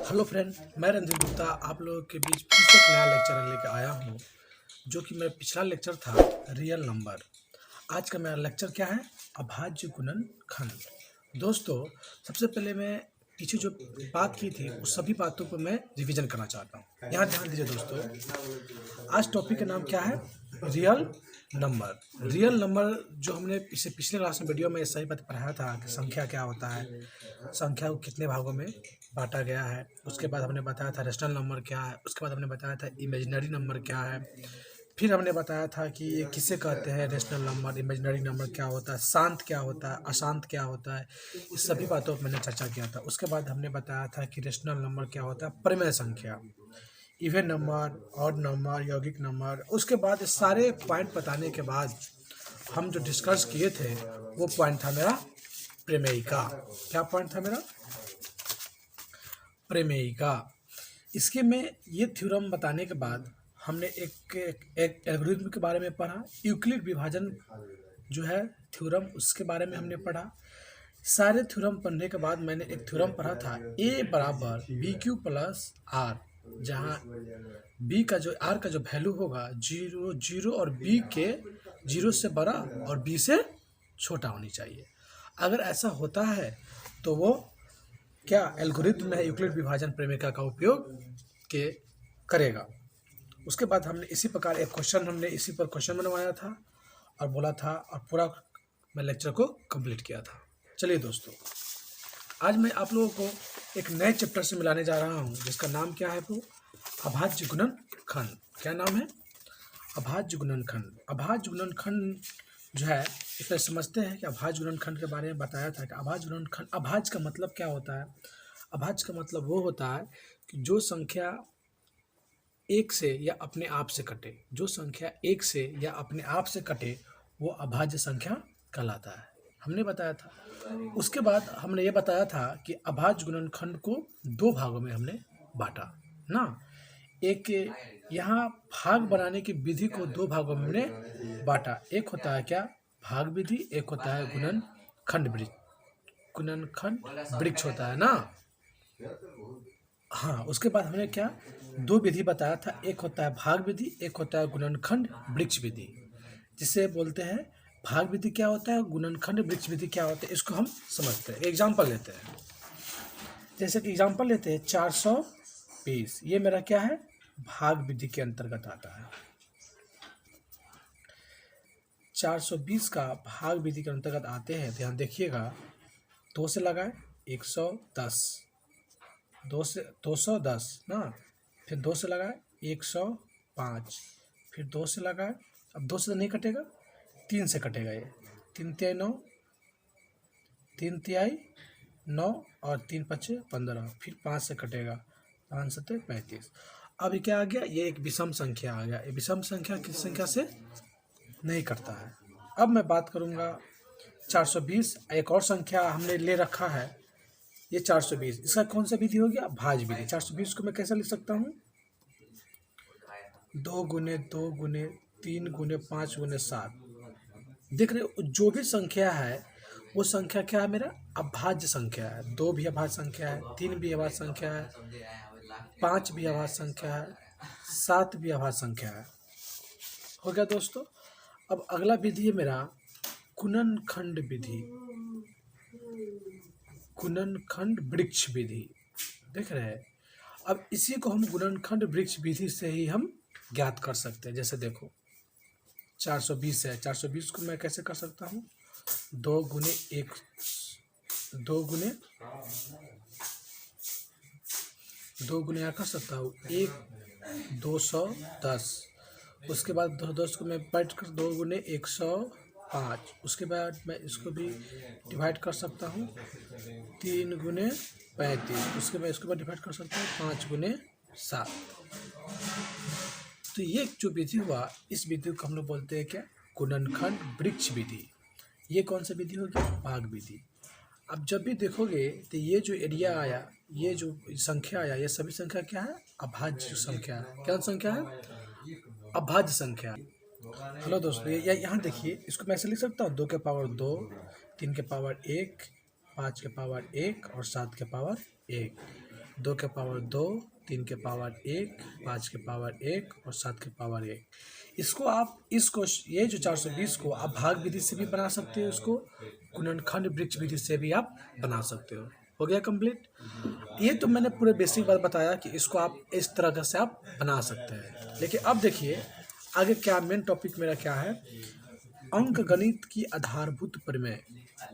Hello friend, मैं रणधीर गुप्ता आप लोगों के बीच फिर से एक नया लेक्चर लेकर आया हूँ। जो कि मेरा पिछला लेक्चर था रियल नंबर। आज का मेरा लेक्चर क्या है? अभाज्य गुणनखंड। दोस्तों, सबसे पहले मैं पीछे जो बात की थी उस सभी बातों को मैं रिवीजन करना चाहता हूँ। यहाँ ध्यान दीजिए दोस्तों, आज टॉपिक का नाम क्या है? Real number. रियल नंबर जो हमने इसे पिछले क्लास में वीडियो में सही बात पढ़ाया था कि संख्या क्या होता है, संख्या को कितने भागों में बांटा गया है। उसके बाद हमने बताया था रेशनल नंबर क्या है। उसके बाद हमने बताया था इमेजिनरी नंबर क्या है। फिर हमने बताया था कि ये किसे कहते हैं, रेशनल नंबर, इमेजिनरी नंबर क्या होता है, शांत क्या होता है, अशांत क्या होता है। इस सभी बातों पर मैंने चर्चा किया था। उसके बाद हमने बताया था कि रेशनल नंबर क्या होता है, परिमेय संख्या, इवन नंबर, ऑड नंबर, यौगिक नंबर। उसके बाद इस सारे पॉइंट बताने के बाद हम जो डिस्कस किए थे वो पॉइंट था मेरा प्रमेयिका। क्या पॉइंट था मेरा? प्रमेयिका। इसके में ये थ्योरम बताने के बाद हमने एक एल्गोरिथम के बारे में पढ़ा। यूक्लिड विभाजन जो है थ्योरम, उसके बारे में हमने पढ़ा। सारे थ्योरम पढ़ने के बाद मैंने एक थ्योरम पढ़ा था, ए बराबर बी क्यू प्लस आर, जहाँ बी का जो आर का जो वैल्यू होगा जीरो जीरो और बी के जीरो से बड़ा और बी से छोटा होनी चाहिए। अगर ऐसा होता है तो वो क्या एल्गोरिथम है यूक्लिड विभाजन प्रमेयिका का उपयोग के करेगा। उसके बाद हमने इसी प्रकार एक क्वेश्चन, हमने इसी पर क्वेश्चन बनवाया था और बोला था और पूरा मैं लेक्चर को कंप्लीट किया था। चलिए दोस्तों, आज मैं आप लोगों को एक नए चैप्टर से मिलाने जा रहा हूँ जिसका नाम क्या है? वो अभाज्य गुणनखंड। क्या नाम है? अभाज्य गुणनखंड। अभाज्य गुणनखंड जो है, इसमें समझते हैं कि अभाज्य गुणनखंड के बारे में बताया था कि अभाज्य गुणनखंड, अभाज्य का मतलब क्या होता है? अभाज्य का मतलब वो होता है कि जो संख्या एक से या अपने आप से कटे, जो संख्या एक से या अपने आप से कटे वो अभाज्य संख्या कहलाता है। हमने बताया था। उसके बाद हमने ये बताया था कि अभाज्य गुणनखंड को दो भागों में हमने बांटा ना। एक यहाँ भाग बनाने की विधि को दो भागों में हमने बांटा। एक होता है क्या? भाग विधि। एक होता है गुणनखंड वृक्ष। गुणनखंड वृक्ष होता है ना। हाँ, उसके बाद हमने क्या दो विधि बताया था, एक होता है भाग विधि, एक होता है गुणनखंड वृक्ष विधि, जिसे बोलते हैं भाग विधि क्या होता है, गुणनखंड वृक्ष विधि क्या होता है। इसको हम समझते हैं। एग्जाम्पल लेते हैं, जैसे कि एग्जाम्पल लेते हैं 420। ये मेरा क्या है? भाग विधि के अंतर्गत आता है। 420 का भाग विधि के अंतर्गत आते हैं। ध्यान देखिएगा, 2 से लगाए 110, 210 ना, फिर 2 से लगाए 105, फिर 2 से लगाए, अब 2 से तो नहीं कटेगा, 3 से कटेगा। ये 3 तिहाई 9, 3 तिहाई 9 और 3 पचे 15, फिर 5 से कटेगा, 5 सत्ते 35। अब ये क्या आ गया? ये एक विषम संख्या आ गया। ये विषम संख्या किस संख्या से नहीं करता है। अब मैं बात करूँगा 420। एक और संख्या हमने ले रखा है, ये 420। इसका कौन सा विधि हो गया? भाज्य विधि। 420 को मैं कैसे लिख सकता हूँ? 2 गुने 2 गुने 3 गुने 5 गुने 7। देख रहे हो, जो भी संख्या है वो संख्या क्या है? मेरा अभाज्य संख्या है। 2 भी अभाज्य संख्या है, 3 भी अभाज्य संख्या है, 5 भी अभाज्य संख्या है, 7 भी अभाज्य संख्या है। हो गया दोस्तों। अब अगला विधि है मेरा गुणनखंड विधि, गुणनखंड वृक्ष विधि। देख रहे हैं, अब इसी को हम गुणनखंड वृक्ष विधि से ही हम ज्ञात कर सकते हैं। जैसे देखो 420 है, 420 को मैं कैसे कर सकता हूँ? 2 गुने 1, 2 गुने यहाँ कर सकता हूँ 1 210। उसके बाद 210 को मैं डिवाइड कर 2 गुने 105। उसके बाद मैं इसको भी डिवाइड कर सकता हूँ 3 गुने 35। उसके बाद इसको मैं डिवाइड कर सकता हूँ 5 गुने 7। तो ये जो विधि हुआ, इस विधि को हम लोग बोलते हैं क्या? गुणनखंड वृक्ष विधि। ये कौन सा विधि हो गया? भाग विधि। अब जब भी देखोगे तो ये जो एरिया आया, ये जो संख्या आया, ये सभी संख्या क्या है? अभाज्य संख्या है। क्या संख्या है? अभाज्य संख्या। हेलो दोस्तों, ये यहाँ देखिए, इसको मैं ऐसे लिख सकता हूँ 2 के पावर 2, 3 के पावर 1, 5 के पावर 1 और 7 के पावर 1। 2 के पावर 2, 3 के पावर 1, 5 के पावर 1 और 7 के पावर 1। इसको आप ये जो 420 को आप भाग विधि से भी बना सकते हो, इसको गुणनखंड वृक्ष विधि से भी आप बना सकते हो गया कंप्लीट। ये तो मैंने पूरे बेसिक बात बताया कि इसको आप इस तरह से आप बना सकते हैं। लेकिन अब देखिए आगे क्या मेन टॉपिक मेरा क्या है, अंक गणित की आधारभूत प्रमेय।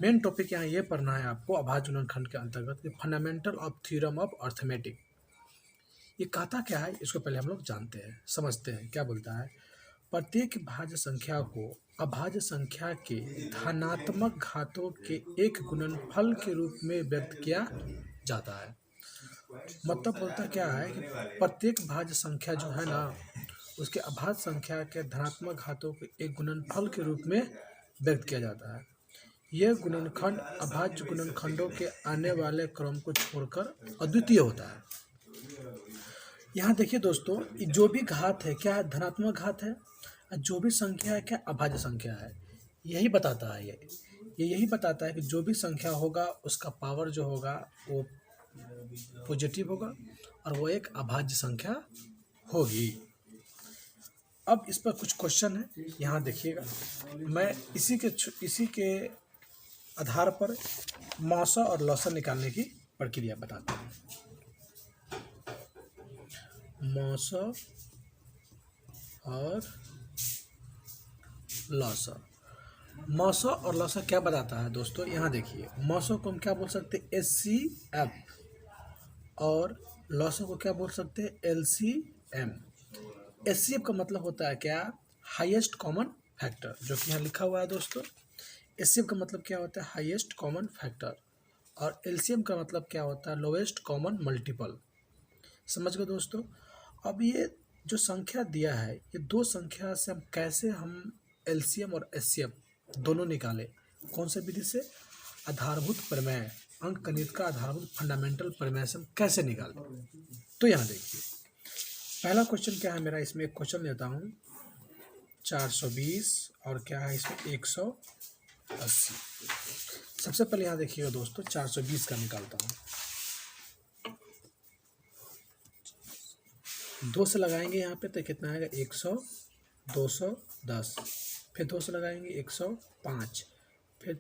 मेन टॉपिक यहाँ ये पढ़ना है आपको अभाज्य गुणनखंड के अंतर्गत fundamental of theorem of arithmetic. ये कहता क्या है इसको पहले हम लोग जानते हैं, समझते हैं। क्या बोलता है, प्रत्येक भाज्य संख्या को अभाज्य संख्या के धनात्मक घातों के एक गुणनफल के रूप में व्यक्त किया जाता है। मतलब बोलता क्या है कि प्रत्येक भाज्य संख्या जो है ना उसके अभाज्य संख्या के धनात्मक घातों के एक गुणनफल के रूप में व्यक्त किया जाता है। यह गुणनखंड अभाज्य गुणनखंडों के आने वाले क्रम को छोड़कर अद्वितीय होता है। यहाँ देखिए दोस्तों, जो भी घात है क्या है, धनात्मक घात है, जो भी संख्या है क्या अभाज्य संख्या है, यही बताता है। ये यही बताता है कि जो भी संख्या होगा उसका पावर जो होगा वो पॉजिटिव होगा और वो एक अभाज्य संख्या होगी। अब इस पर कुछ क्वेश्चन है, यहाँ देखिएगा। मैं इसी के आधार पर मौसा और लौसा निकालने की प्रक्रिया बताता हूँ। मौसा और लौसा। मौसा और लौसा क्या बताता है दोस्तों, यहाँ देखिए। मौसा को हम क्या बोल सकते हैं, HCF, और लौसा को क्या बोल सकते हैं, LCM। HCF का मतलब होता है क्या, हाईएस्ट कॉमन फैक्टर, जो कि यहाँ लिखा हुआ है दोस्तों। HCF का मतलब क्या होता है, हाईएस्ट कॉमन फैक्टर, और LCM का मतलब क्या होता है, लोएस्ट कॉमन मल्टीपल। समझ गए दोस्तों। अब ये जो संख्या दिया है, ये दो संख्या से हम कैसे LCM और HCF दोनों निकाले, कौन से विधि से, आधारभूत प्रमेय, अंक गणित का आधारभूत फंडामेंटल प्रमेय से हम कैसे निकाले। तो यहाँ देखिए पहला क्वेश्चन क्या है मेरा, इसमें एक क्वेश्चन लेता हूँ 420 और क्या है इसमें 180। सबसे पहले यहाँ देखिएगा दोस्तों, 420 का निकालता हूँ। 2 से लगाएंगे यहाँ पे तो कितना आएगा, 100, 210, फिर 2 से लगाएंगे 105, फिर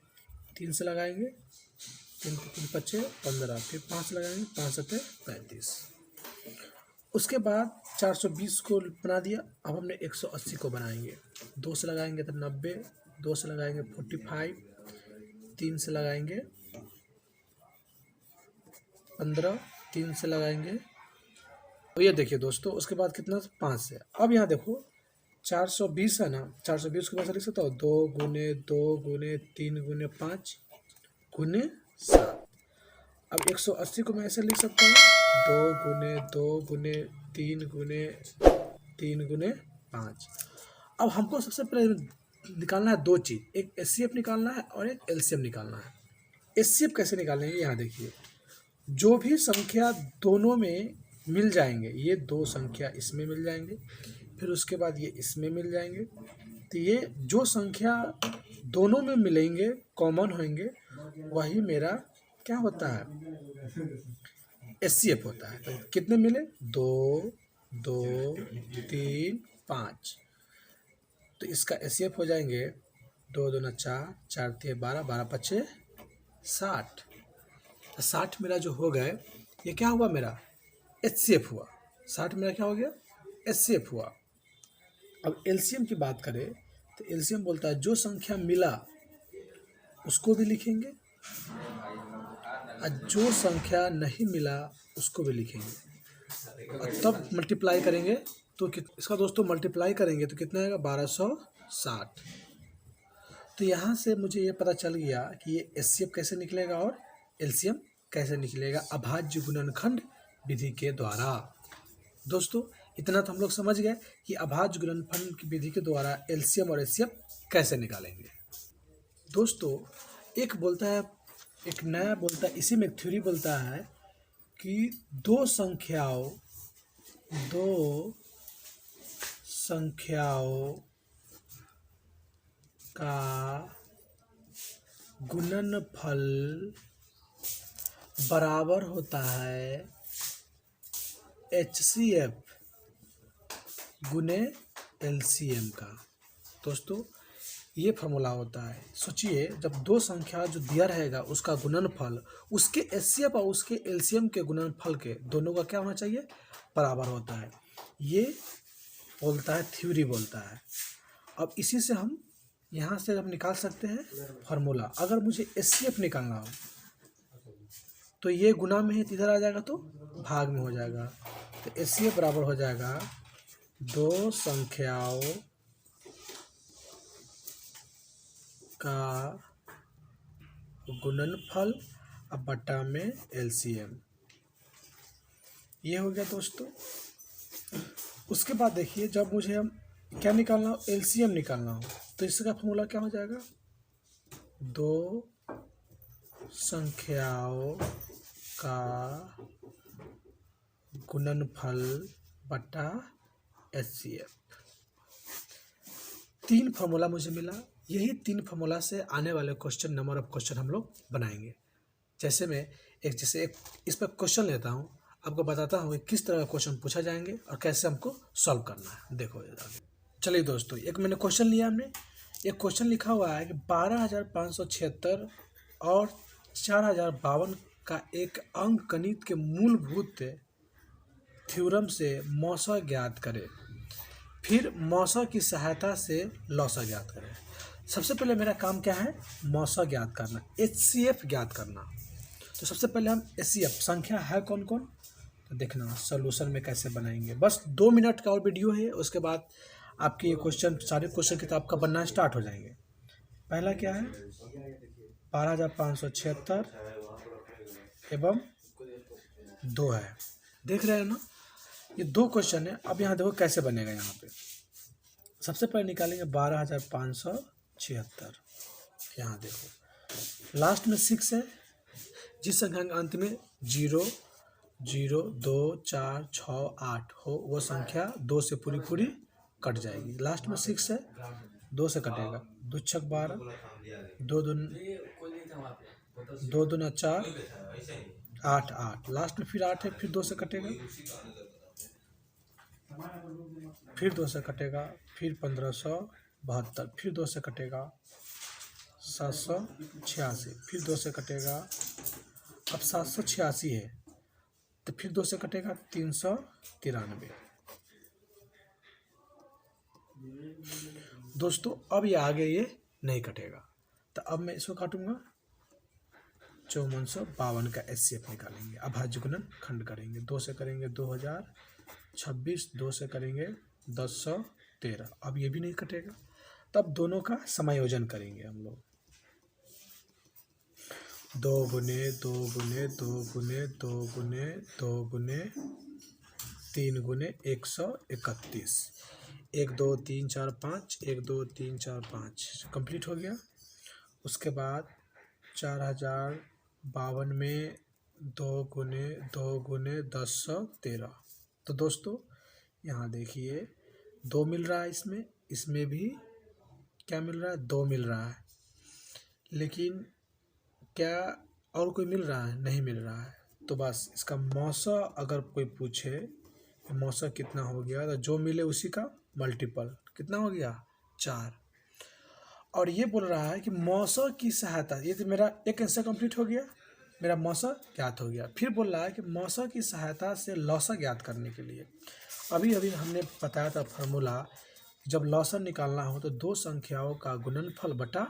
3 से लगाएंगे 3 5 15, फिर 5 से लगाएंगे 5 7 35। उसके बाद 420 को बना दिया। अब हमने 180 को बनाएंगे। 2 से लगाएंगे तो 90, 2 से लगाएंगे 45, 3 से लगाएंगे 15, 3 से लगाएंगे। तो ये देखिए दोस्तों, उसके बाद कितना, 5 से। अब यहाँ देखो 420 है ना, 420 को मैं लिख सकता हूँ 2 गुने 2 गुने 3 गुने 5 गुने 7। अब 180 को मैं ऐसे लिख सकता हूँ 2 गुने 2 गुने 3 गुने 3 गुने 5। अब हमको सबसे पहले निकालना है दो चीज़, एक HCF निकालना है और एक LCM निकालना है। HCF कैसे निकालेंगे, यहाँ देखिए। जो भी संख्या दोनों में मिल जाएंगे, ये दो संख्या इसमें मिल जाएंगे, फिर उसके बाद ये इसमें मिल जाएंगे, तो ये जो संख्या दोनों में मिलेंगे, कॉमन होंगे, वही मेरा क्या होता है, HCF होता है। तो कितने मिले, 2 2 3 5, तो इसका HCF हो जाएंगे 2 2 4 4 3 12 12 5 60। 60 मेरा जो हो गए, ये क्या हुआ मेरा, HCF हुआ। 60 मेरा क्या हो गया, HCF हुआ। अब LCM की बात करें तो LCM बोलता है जो संख्या मिला उसको भी लिखेंगे और जो संख्या नहीं मिला उसको भी लिखेंगे, और तब मल्टीप्लाई करेंगे तो इसका दोस्तों मल्टीप्लाई करेंगे तो कितना आएगा, 1260। तो यहाँ से मुझे ये पता चल गया कि ये HCF कैसे निकलेगा और LCM कैसे निकलेगा, अभाज्य गुणनखंड विधि के द्वारा। दोस्तों इतना तो हम लोग समझ गए कि अभाज्य गुणनखंड की विधि के द्वारा LCM और HCF कैसे निकालेंगे। दोस्तों एक बोलता है, एक नया बोलता है, इसी में एक थ्योरी बोलता है कि दो संख्याओं का गुणनफल बराबर होता है HCF गुने LCM का। दोस्तों ये फॉर्मूला होता है। सोचिए, जब दो संख्या जो दिया रहेगा उसका गुणनफल उसके HCF और उसके LCM के गुणनफल के दोनों का क्या होना चाहिए, बराबर होता है। ये बोलता है थ्योरी बोलता है। अब इसी से हम यहाँ से हम निकाल सकते हैं फार्मूला। अगर मुझे HCF निकालना हो तो ये गुना में है, इधर आ जाएगा तो भाग में हो जाएगा। तो HCF बराबर हो जाएगा दो संख्याओं का गुणनफल अब बटा में LCM। ये हो गया दोस्तों। उसके बाद देखिए, जब मुझे हम क्या निकालना हो, LCM निकालना हो, तो इसका फॉर्मूला क्या हो जाएगा, दो संख्याओं का गुणनफल बटा HCF। तीन फार्मूला मुझे मिला। यही तीन फार्मूला से आने वाले क्वेश्चन, नंबर ऑफ क्वेश्चन हम लोग बनाएंगे। जैसे मैं एक इस पर क्वेश्चन लेता हूँ, आपको बताता हूँ कि किस तरह का क्वेश्चन पूछा जाएंगे और कैसे हमको सॉल्व करना है। देखो चलिए दोस्तों, एक मैंने क्वेश्चन लिया। हमने एक क्वेश्चन लिखा हुआ है कि 12,576 और 4,052 का एक अंकगणित के मूलभूत थ्योरम से मौसा ज्ञात करें, फिर मौसा की सहायता से लौसा ज्ञात करें। सबसे पहले मेरा काम क्या है, मौसा ज्ञात करना, HCF ज्ञात करना। तो सबसे पहले हम HCF संख्या है कौन कौन, तो देखना सॉल्यूशन में कैसे बनाएंगे। बस 2 मिनट का और वीडियो है, उसके बाद आपके ये क्वेश्चन, सारे क्वेश्चन किताब का बनना स्टार्ट हो जाएंगे। पहला क्या है, 12,576 एवं 2 है। देख रहे हैं ना, ये 2 क्वेश्चन है। अब यहाँ देखो कैसे बनेगा। यहाँ पे सबसे पहले निकालेंगे 12,576। यहाँ देखो लास्ट में 6 है, जिस संख्या के अंत में 0, 0, 2, 4, 6, 8 हो वो संख्या 2 से पूरी कट जाएगी। लास्ट में 6 है, 2 से कटेगा, 2 छक 12, 2 दूना 4, 8, 8। लास्ट में फिर 8 है, फिर 2 से कटेगा, फिर 2 से कटेगा, फिर 1572, फिर 2 से कटेगा, 786, फिर 2 से कटेगा। अब 786 है तो फिर 2 से कटेगा, 393। दोस्तों अब ये आगे ये नहीं कटेगा, तो अब मैं इसको काटूंगा। 5452 का HCF निकालेंगे। अभाज्य गुणन खंड करेंगे, 2 से करेंगे 2026, 2 से करेंगे 1013। अब ये भी नहीं कटेगा, तब दोनों का समायोजन करेंगे हम लोग। 2 गुने 2 गुने 2 गुने 2 गुने 2 गुने 3 गुने 131। 1 2 3 4 5, 1 2 3 4 5 कंप्लीट हो गया। उसके बाद 4052 में 2 गुने 2 गुने 1013। तो दोस्तों यहाँ देखिए 2 मिल रहा है, इसमें भी क्या मिल रहा है, 2 मिल रहा है। लेकिन क्या और कोई मिल रहा है, नहीं मिल रहा है। तो बस इसका मौसा अगर कोई पूछे कि मौसा कितना हो गया, तो जो मिले उसी का मल्टीपल कितना हो गया, 4। और ये बोल रहा है कि मौसा की सहायता, ये तो मेरा एक आंसर कंप्लीट हो गया, मेरा मौसा ज्ञात हो गया। फिर बोल रहा है कि मौसा की सहायता से लौसा ज्ञात करने के लिए अभी हमने बताया था फार्मूला, जब लौसा निकालना हो तो 2 संख्याओं का गुणनफल बटा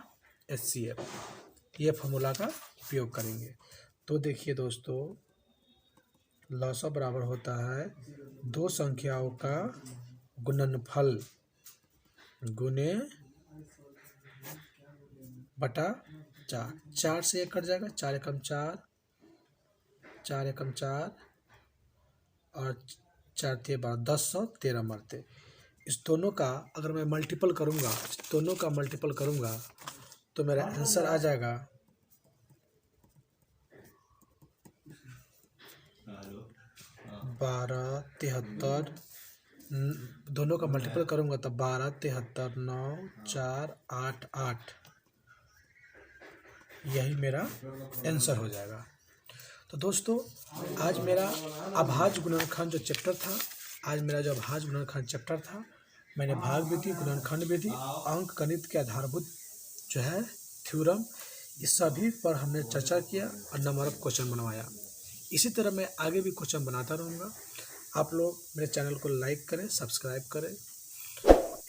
HCF, ये फार्मूला का उपयोग करेंगे। तो देखिए दोस्तों, लौसा बराबर होता है 2 संख्याओं का गुणनफल गुने बटा 4। 4 से 1 कट जाएगा, 4 एकम 4, 4 एकम 4 और 4 × 12, 1013 मरते। इस दोनों का अगर मैं मल्टीपल करूँगा, दोनों का मल्टीपल करूँगा तो मेरा आंसर आ जाएगा 1273। दोनों का मल्टीपल करूँगा तो 12, 73, 9, 4, 8, 8, यही मेरा आंसर हो जाएगा। तो दोस्तों आज मेरा अभाज्य गुणनखंड जो चैप्टर था, आज मेरा जो अभाज्य गुणनखंड चैप्टर था, मैंने भाग विधि, गुणनखंड विधि, अंक गणित के आधारभूत जो है थ्योरम, इस सभी पर हमने चर्चा किया और नंबर ऑफ क्वेश्चन बनवाया। इसी तरह मैं आगे भी क्वेश्चन बनाता रहूँगा। आप लोग मेरे चैनल को लाइक करें, सब्सक्राइब करें,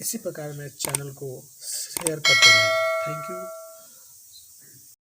इसी प्रकार मेरे चैनल को शेयर करते रहें। Thank you.